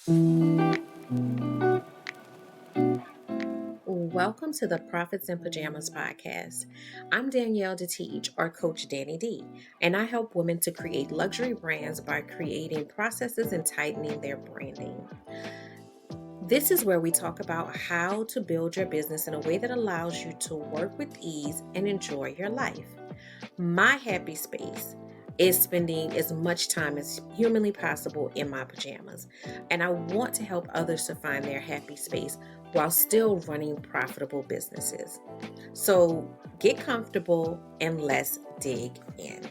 Welcome to the Profits in Pajamas podcast. I'm Danielle D, or Coach Danni D, and I help women to create luxury brands by creating processes and tightening their branding. This is where we talk about how to build your business in a way that allows you to work with ease and enjoy your life. My happy space is spending as much time as humanly possible in my pajamas. And I want to help others to find their happy space while still running profitable businesses. So get comfortable and let's dig in.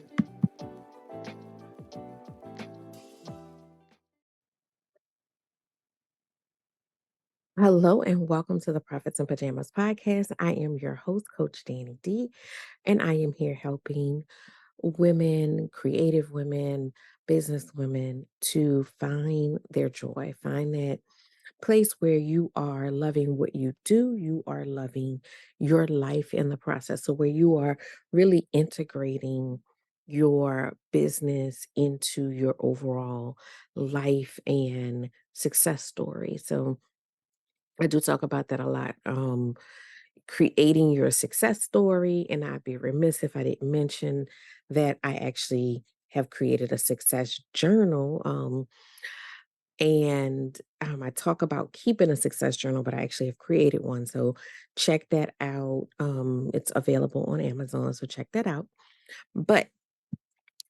Hello and welcome to the Profits in Pajamas podcast. I am your host, Coach Danni D, and I am here helping women, creative women, business women to find their joy, find that place where you are loving what you do, you are loving your life in the process. So, where you are really integrating your business into your overall life and success story. So, I do talk about that a lot. Creating your success story. And I'd be remiss if I didn't mention that I actually have created a success journal. And I talk about keeping a success journal, but I actually have created one. So check that out. It's available on Amazon. So check that out. But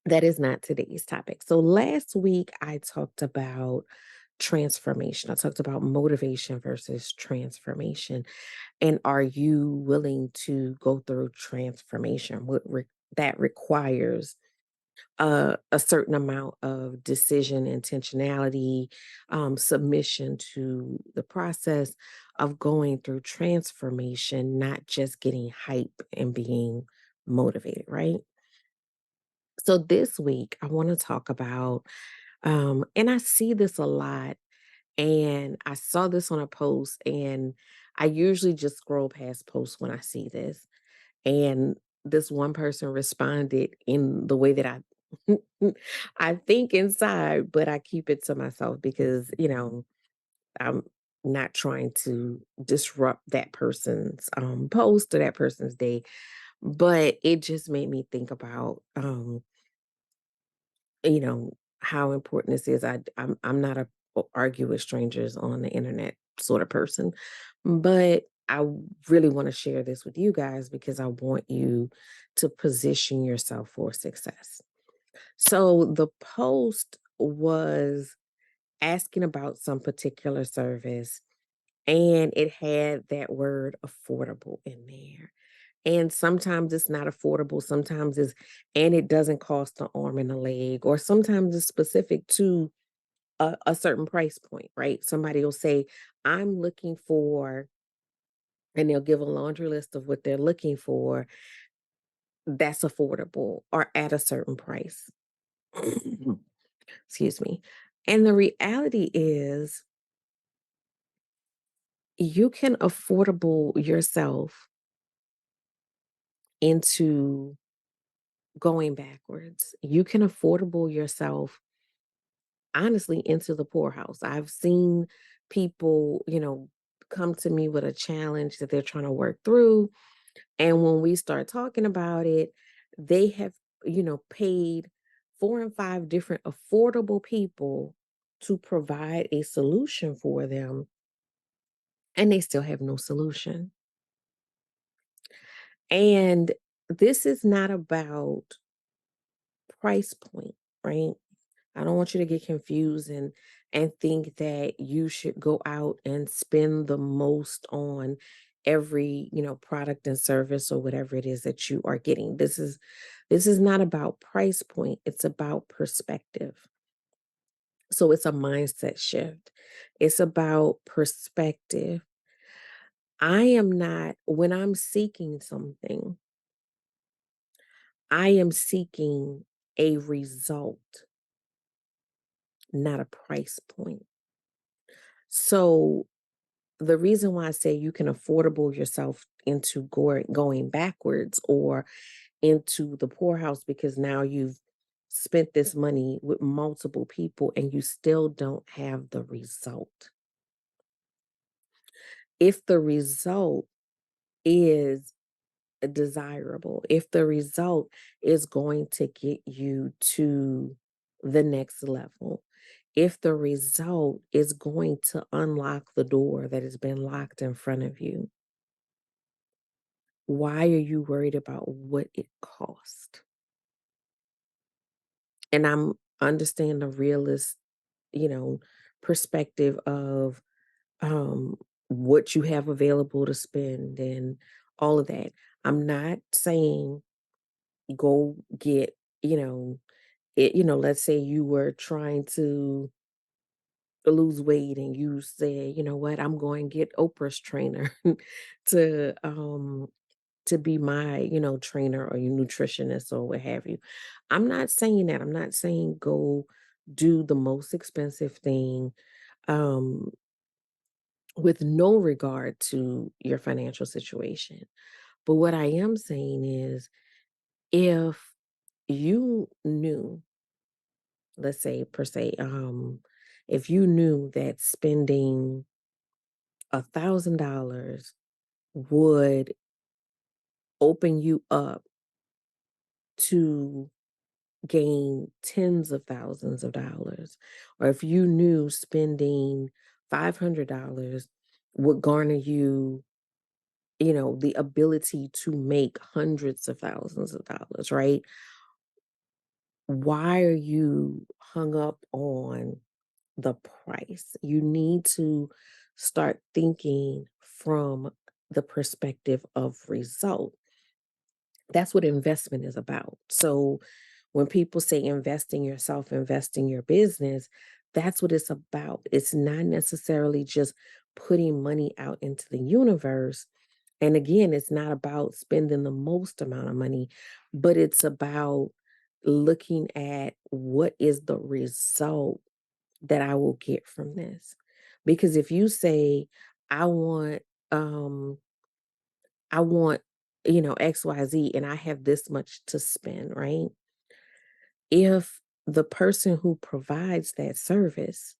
that is not today's topic. So last week I talked about transformation. I talked about motivation versus transformation. And are you willing to go through transformation? That requires a certain amount of decision, intentionality, submission to the process of going through transformation, not just getting hype and being motivated, right? So this week, I want to talk about, and I see this a lot, and I saw this on a post, and I usually just scroll past posts when I see this. And this one person responded in the way that I think inside, but I keep it to myself because, I'm not trying to disrupt that person's post or that person's day. But it just made me think about how important this is. I'm not a argue with strangers on the internet sort of person, but I really want to share this with you guys because I want you to position yourself for success. So the post was asking about some particular service, and it had that word affordable in there. And sometimes it's not affordable. Sometimes and it doesn't cost an arm and a leg, or sometimes it's specific to a certain price point, right? Somebody will say, I'm looking for, and they'll give a laundry list of what they're looking for that's affordable or at a certain price. Excuse me. And the reality is, you can affordable yourself into going backwards. You can affordable yourself honestly into the poorhouse. I've seen people, come to me with a challenge that they're trying to work through. And when we start talking about it, they have, paid 4 and 5 different affordable people to provide a solution for them, and they still have no solution. And this is not about price point, right? I don't want you to get confused and think that you should go out and spend the most on every, product and service or whatever it is that you are getting. This is not about price point, it's about perspective. So it's a mindset shift. It's about perspective. I am not when I'm seeking something, I am seeking a result, not a price point. So the reason why I say you can affordable yourself into going backwards or into the poorhouse, because now you've spent this money with multiple people and you still don't have the result. If the result is desirable, if the result is going to get you to the next level, if the result is going to unlock the door that has been locked in front of you, why are you worried about what it cost? And I'm understand the realist, you know, perspective of um what you have available to spend and all of that. I'm not saying go get, let's say you were trying to lose weight and you say, you know what, I'm going to get Oprah's trainer to to be my, trainer or your nutritionist or what have you. I'm not saying that. I'm not saying go do the most expensive thing um with no regard to your financial situation. But what I am saying is if you knew, let's say per se, if you knew that spending $1,000 would open you up to gain tens of thousands of dollars, or if you knew spending $500 would garner you, the ability to make hundreds of thousands of dollars, right? Why are you hung up on the price? You need to start thinking from the perspective of result. That's what investment is about. So when people say invest in yourself, invest in your business, that's what it's about. It's not necessarily just putting money out into the universe. And again, it's not about spending the most amount of money, but it's about looking at what is the result that I will get from this. Because if you say, I want, um, I want, XYZ and I have this much to spend, right? If the person who provides that service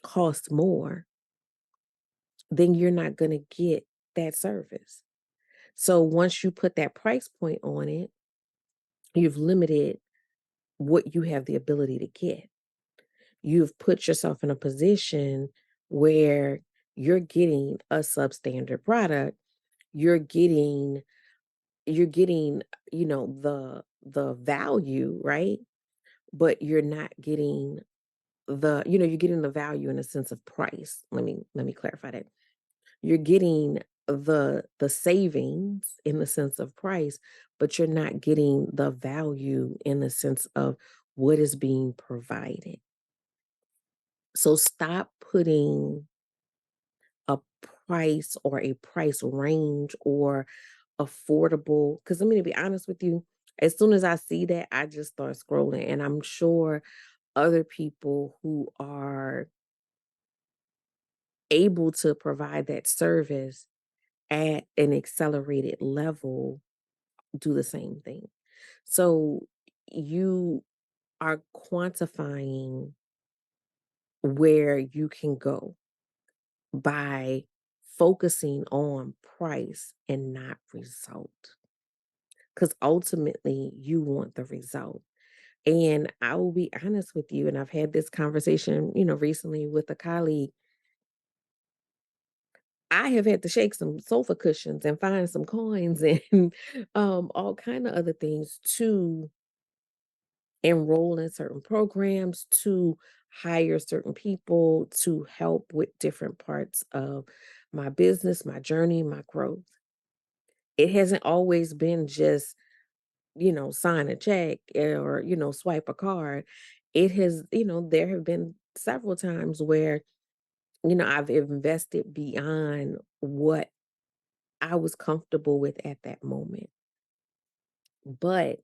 costs more, then you're not going to get that service. So once you put that price point on it, you've limited what you have the ability to get. You've put yourself in a position where you're getting a substandard product. You're getting you're getting, the value, right? But you're not getting you're getting the value in a sense of price. Let me clarify that. You're getting the savings in the sense of price, but you're not getting the value in the sense of what is being provided. So stop putting a price or a price range or affordable. Because I'm going to be honest with you, as soon as I see that, I just start scrolling. And I'm sure other people who are able to provide that service at an accelerated level do the same thing. So you are quantifying where you can go by focusing on price and not result. Because ultimately, you want the result. And I will be honest with you, and I've had this conversation, recently with a colleague. I have had to shake some sofa cushions and find some coins and all kind of other things to enroll in certain programs, to hire certain people to help with different parts of my business, my journey, my growth. It hasn't always been just, sign a check or, swipe a card. It has, there have been several times where, I've invested beyond what I was comfortable with at that moment. But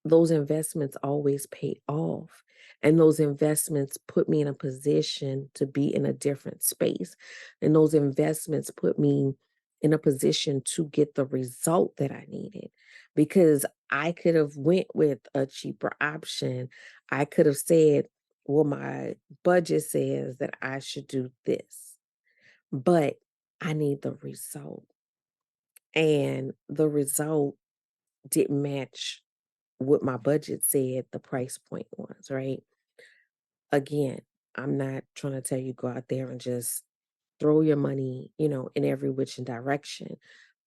those investments always pay off. And those investments put me in a position to be in a different space. And those investments put me in a position to get the result that I needed. because I could have went with a cheaper option. I could have said, well, my budget says that I should do this, but I need the result. And the result didn't match what my budget said the price point was, right? Again, I'm not trying to tell you go out there and just throw your money, in every which direction.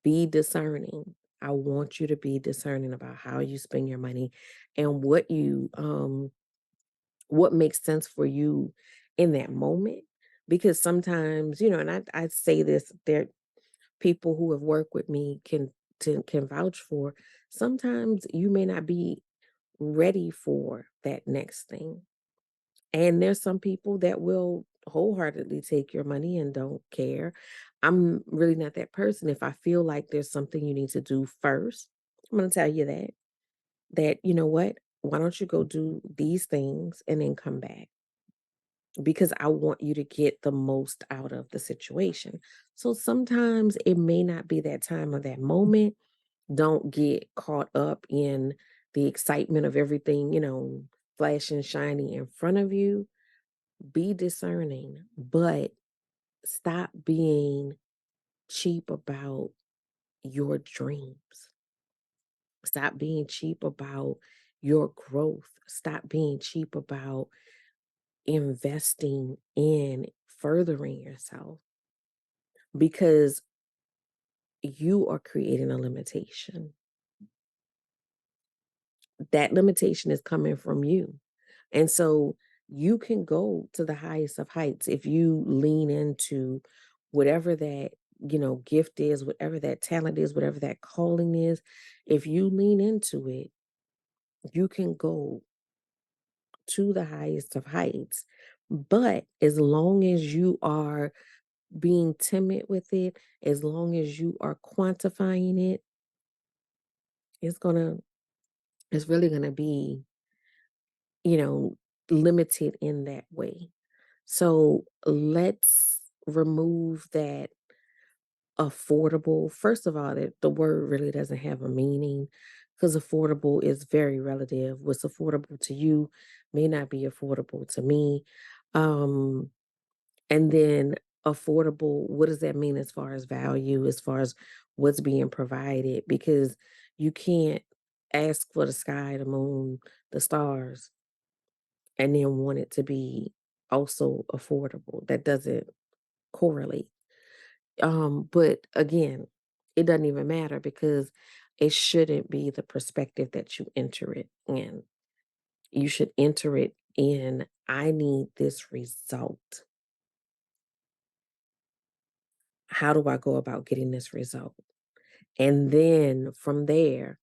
Be discerning. I want you to be discerning about how you spend your money and what makes sense for you in that moment. Because sometimes, and I say this, there people who have worked with me can vouch for. Sometimes you may not be ready for that next thing. And there's some people that will wholeheartedly take your money and don't care. I'm really not that person. If I feel like there's something you need to do first, I'm going to tell you that, you know what? Why don't you go do these things and then come back? Because I want you to get the most out of the situation. So sometimes it may not be that time or that moment. Don't get caught up in the excitement of everything, flashing shiny in front of you. Be discerning, but stop being cheap about your dreams. Stop being cheap about your growth. Stop being cheap about investing in furthering yourself because you are creating a limitation. That limitation is coming from you. And so you can go to the highest of heights if you lean into whatever that, gift is, whatever that talent is, whatever that calling is. If you lean into it, you can go to the highest of heights. But as long as you are being timid with it, as long as you are quantifying it, it's gonna it's really gonna be, you know, limited in that way. So let's remove that affordable. First of all, the word really doesn't have a meaning because affordable is very relative. What's affordable to you may not be affordable to me. Um, and then affordable, what does that mean as far as value, as far as what's being provided? Because you can't ask for the sky, the moon, the stars, and then want it to be also affordable. That doesn't correlate. But again, it doesn't even matter because it shouldn't be the perspective that you enter it in. You should enter it in, I need this result. How do I go about getting this result? And then from there,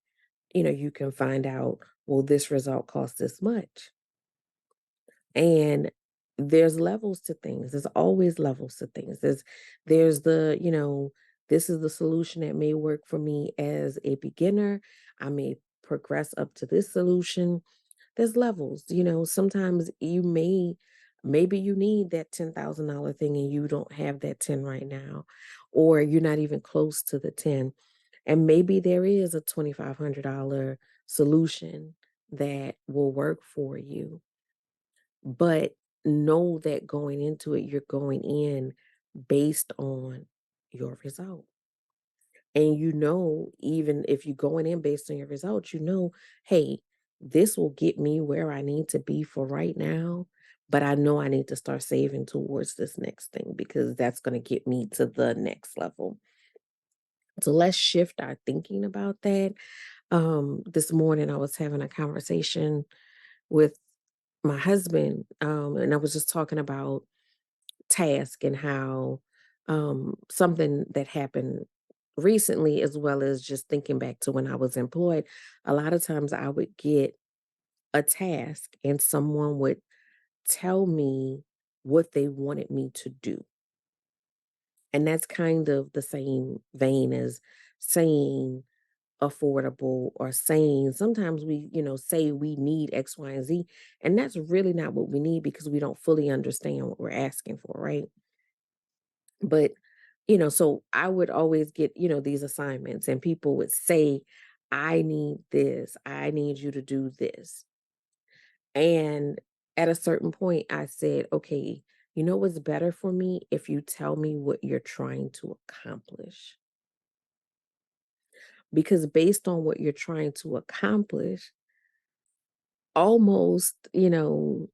you can find out, well, this result costs this much. And there's levels to things. There's always levels to things. There's this is the solution that may work for me as a beginner. I may progress up to this solution. There's levels, sometimes maybe you need that $10,000 thing and you don't have that 10 right now, or you're not even close to the 10. And maybe there is a $2,500 solution that will work for you. But know that going into it, you're going in based on your result. And even if you're going in based on your results, hey, this will get me where I need to be for right now. But I know I need to start saving towards this next thing because that's going to get me to the next level. So let's shift our thinking about that. This morning I was having a conversation with my husband, and I was just talking about task and how something that happened recently, as well as just thinking back to when I was employed, a lot of times I would get a task and someone would tell me what they wanted me to do. And that's kind of the same vein as saying affordable or saying sometimes we, say we need X, Y, and Z. And that's really not what we need because we don't fully understand what we're asking for, right? But, so I would always get, these assignments and people would say, I need this. I need you to do this. And at a certain point, I said, okay, you know what's better for me if you tell me what you're trying to accomplish? Because based on what you're trying to accomplish, almost, 100%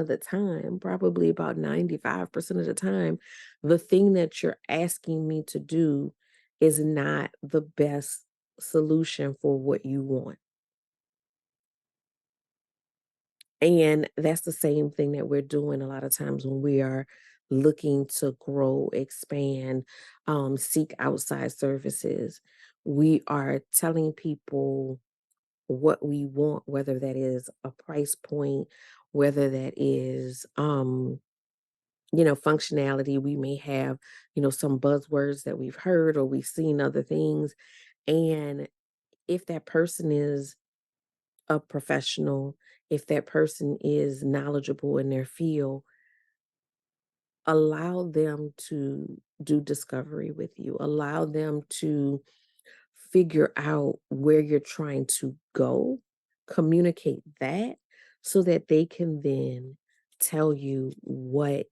of the time, probably about 95% of the time, the thing that you're asking me to do is not the best solution for what you want. And that's the same thing that we're doing a lot of times when we are looking to grow, expand, seek outside services. We are telling people what we want, whether that is a price point, whether that is, functionality. We may have, some buzzwords that we've heard or we've seen other things. And if that person is a professional, if that person is knowledgeable in their field, allow them to do discovery with you, allow them to figure out where you're trying to go, communicate that so that they can then tell you what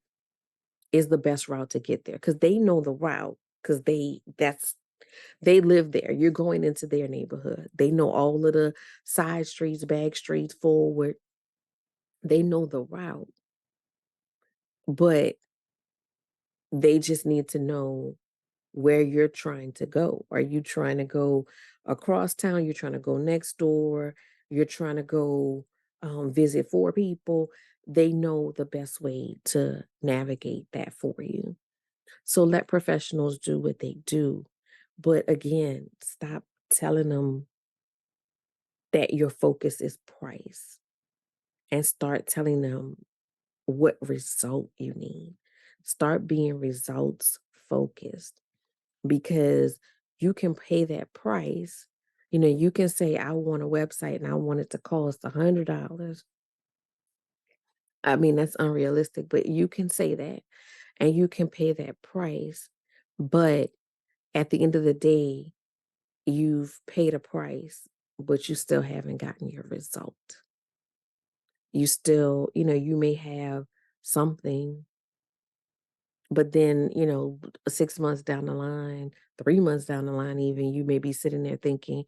is the best route to get there because they know the route because they live there. You're going into their neighborhood. They know all of the side streets, back streets, forward. They know the route, but they just need to know where you're trying to go. Are you trying to go across town? You're trying to go next door. You're trying to go visit four people. They know the best way to navigate that for you. So let professionals do what they do. But again, stop telling them that your focus is price and start telling them what result you need. Start being results focused because you can pay that price. You can say, I want a website and I want it to cost $100. I mean, that's unrealistic, but you can say that and you can pay that price. But at the end of the day, you've paid a price, but you still haven't gotten your result. You still, you may have something, but then, 6 months down the line, 3 months down the line, even, you may be sitting there thinking,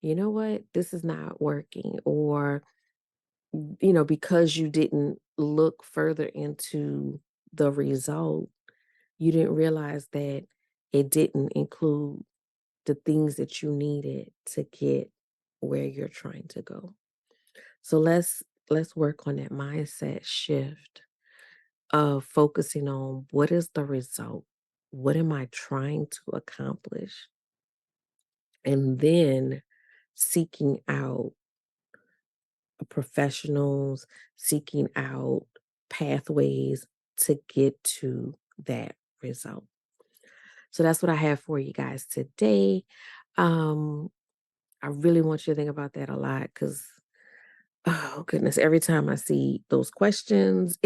you know what, this is not working. Or, because you didn't look further into the result, you didn't realize that it didn't include the things that you needed to get where you're trying to go. So let's work on that mindset shift of focusing on what is the result? What am I trying to accomplish? And then seeking out professionals, seeking out pathways to get to that result. So that's what I have for you guys today. Um, I really want you to think about that a lot because, oh goodness, every time I see those questions,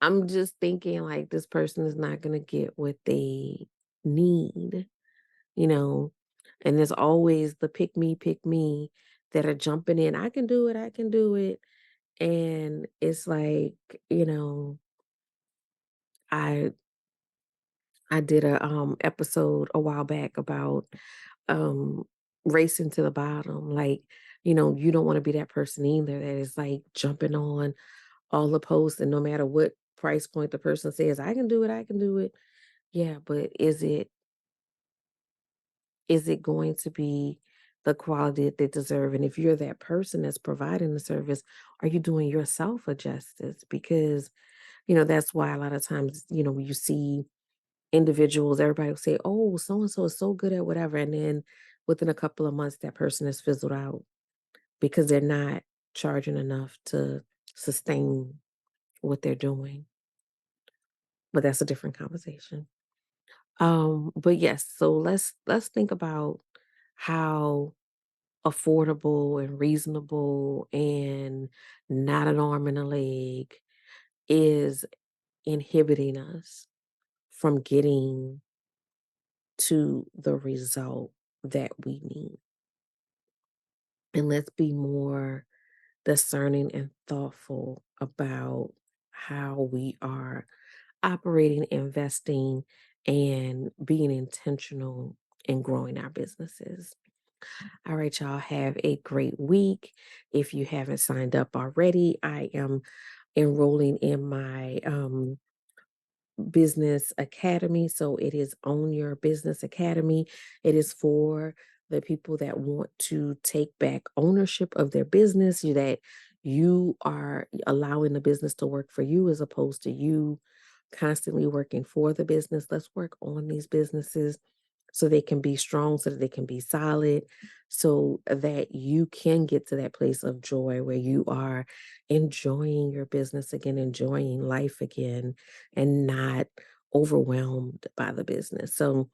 I'm just thinking like this person is not going to get what they need, you know, and there's always the pick me that are jumping in. I can do it. I can do it. And it's like, you know, I I did a episode a while back about um racing to the bottom. Like, you don't want to be that person either that is like jumping on all the posts and no matter what price point the person says, I can do it, I can do it. Yeah, but is it going to be the quality that they deserve? And if you're that person that's providing the service, are you doing yourself a justice? Because, that's why a lot of times, when you see individuals, everybody will say, oh, so and so is so good at whatever. And then within a couple of months, that person is fizzled out because they're not charging enough to sustain what they're doing. But that's a different conversation. But yes, so let's think about how affordable and reasonable and not an arm and a leg is inhibiting us from getting to the result that we need. And let's be more discerning and thoughtful about how we are operating, investing, and being intentional in growing our businesses. All right, y'all, have a great week. If you haven't signed up already, I am enrolling in my business academy. So it is Own Your Business Academy. It is for the people that want to take back ownership of their business, that you are allowing the business to work for you as opposed to you constantly working for the business. Let's work on these businesses so they can be strong, so that they can be solid, so that you can get to that place of joy where you are enjoying your business again, enjoying life again, and not overwhelmed by the business. So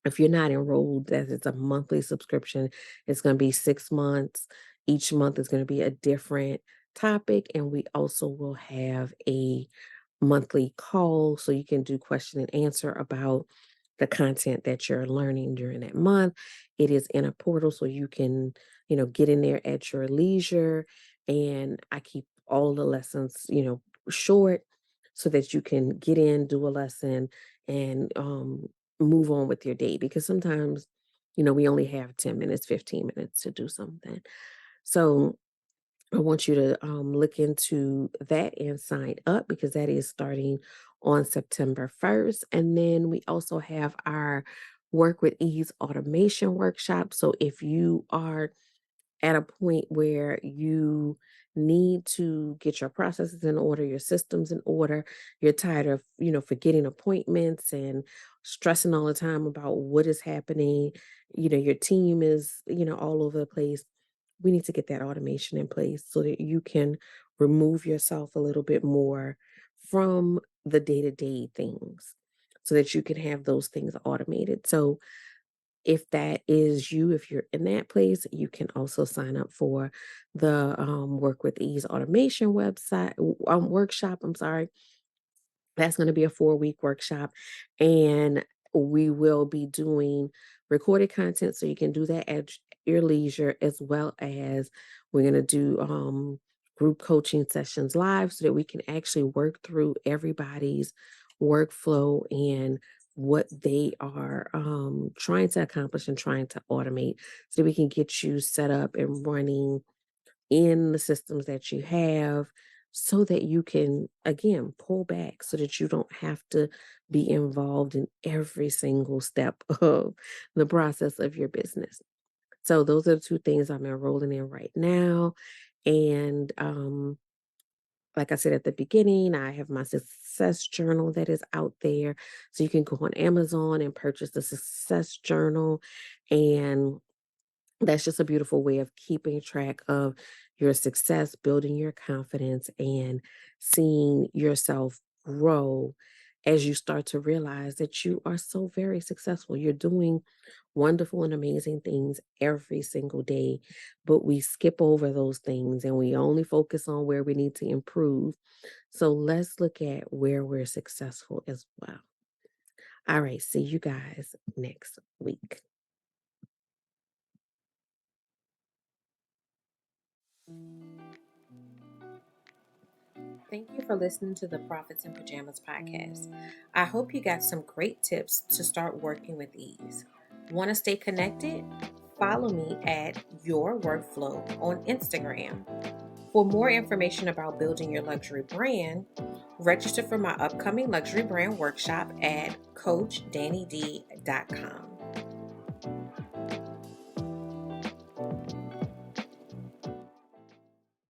if you're not enrolled, that it's a monthly subscription. It's going to be 6 months. Each month is going to be a different topic. And we also will have a monthly call so you can do question and answer about the content that you're learning during that month. It is in a portal so you can, get in there at your leisure. And I keep all the lessons, short so that you can get in, do a lesson, and move on with your day. Because sometimes, we only have 10 minutes, 15 minutes to do something. So I want you to look into that and sign up because that is starting on September 1st. And then we also have our Work with Ease automation workshop. So if you are at a point where you need to get your processes in order, your systems in order, you're tired of, forgetting appointments and stressing all the time about what is happening, your team is, all over the place. We need to get that automation in place so that you can remove yourself a little bit more from the day-to-day things so that you can have those things automated. So if that is you, if you're in that place, you can also sign up for the Work with Ease automation workshop. I'm sorry. That's going to be a 4-week workshop. And we will be doing recorded content. So you can do that at your leisure, as well as we're going to do group coaching sessions live so that we can actually work through everybody's workflow and what they are trying to accomplish and trying to automate so that we can get you set up and running in the systems that you have so that you can, again, pull back so that you don't have to be involved in every single step of the process of your business. So those are the two things I'm enrolling in right now. And like I said at the beginning, I have my success journal that is out there. So you can go on Amazon and purchase the success journal. And that's just a beautiful way of keeping track of your success, building your confidence, and seeing yourself grow as you start to realize that you are so very successful. You're doing wonderful and amazing things every single day, but we skip over those things and we only focus on where we need to improve. So let's look at where we're successful as well. All right, see you guys next week. Thank you for listening to the Profits in Pajamas podcast. I hope you got some great tips to start working with ease. Want to stay connected? Follow me at Your Workflow on Instagram. For more information about building your luxury brand, register for my upcoming luxury brand workshop at CoachDanniD.com.